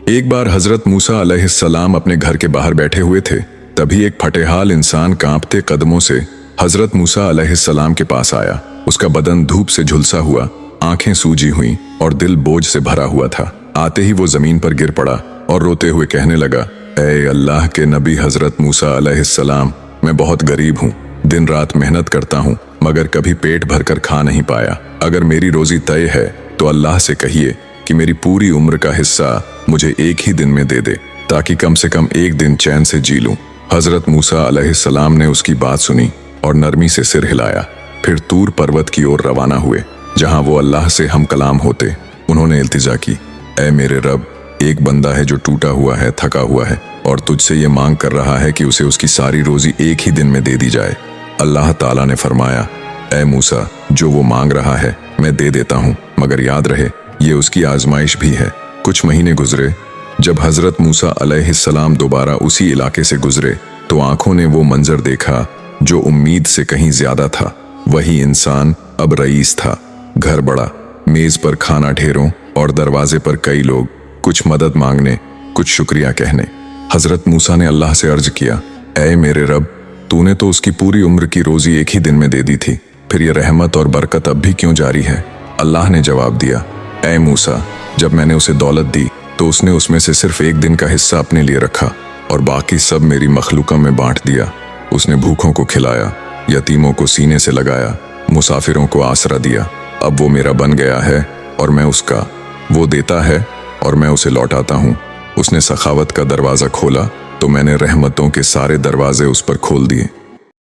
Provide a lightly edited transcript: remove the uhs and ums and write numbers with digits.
ایک بار حضرت موسیٰ علیہ السلام اپنے گھر کے باہر بیٹھے ہوئے تھے، تبھی ایک پھٹےحال انسان کانپتے قدموں سے حضرت موسیٰ علیہ السلام کے پاس آیا۔ اس کا بدن دھوپ سے جھلسا ہوا، آنکھیں سوجی ہوئیں اور دل بوجھ سے بھرا ہوا تھا۔ آتے ہی وہ زمین پر گر پڑا اور روتے ہوئے کہنے لگا، اے اللہ کے نبی حضرت موسیٰ علیہ السلام، میں بہت غریب ہوں، دن رات محنت کرتا ہوں مگر کبھی پیٹ بھر کر کھا نہیں پایا۔ اگر میری روزی طے ہے تو اللہ سے کہیے کہ میری پوری عمر کا حصہ مجھے ایک ہی دن میں دے دے، تاکہ کم سے کم ایک دن چین سے جی لوں۔ حضرت موسیٰ علیہ السلام نے اس کی بات سنی اور نرمی سے سر ہلایا، پھر طور پروت کی اور روانہ ہوئے، جہاں وہ اللہ سے ہم کلام ہوتے۔ انہوں نے التجا کی، اے میرے رب، ایک بندہ ہے جو ٹوٹا ہوا ہے، تھکا ہوا ہے اور تجھ سے یہ مانگ کر رہا ہے کہ اسے اس کی ساری روزی ایک ہی دن میں دے دی جائے۔ اللہ تعالیٰ نے فرمایا، اے موسیٰ، جو وہ مانگ رہا ہے میں دے دیتا ہوں، مگر یاد رہے یہ اس کی آزمائش بھی ہے۔ کچھ مہینے گزرے، جب حضرت موسیٰ علیہ السلام دوبارہ اسی علاقے سے گزرے تو آنکھوں نے وہ منظر دیکھا جو امید سے کہیں زیادہ تھا۔ وہی انسان اب رئیس تھا، گھر بڑا، میز پر کھانا ڈھیروں اور دروازے پر کئی لوگ، کچھ مدد مانگنے، کچھ شکریہ کہنے۔ حضرت موسیٰ نے اللہ سے عرض کیا، اے میرے رب، تو نے تو اس کی پوری عمر کی روزی ایک ہی دن میں دے دی تھی، پھر یہ رحمت اور برکت اب بھی کیوں جاری ہے؟ اللہ نے جواب دیا، اے موسیٰ، جب میں نے اسے دولت دی تو اس نے اس میں سے صرف ایک دن کا حصہ اپنے لیے رکھا اور باقی سب میری مخلوقہ میں بانٹ دیا۔ اس نے بھوکھوں کو کھلایا، یتیموں کو سینے سے لگایا، مسافروں کو آسرا دیا۔ اب وہ میرا بن گیا ہے اور میں اس کا، وہ دیتا ہے اور میں اسے لوٹاتا ہوں۔ اس نے سخاوت کا دروازہ کھولا تو میں نے رحمتوں کے سارے دروازے اس پر کھول دیے۔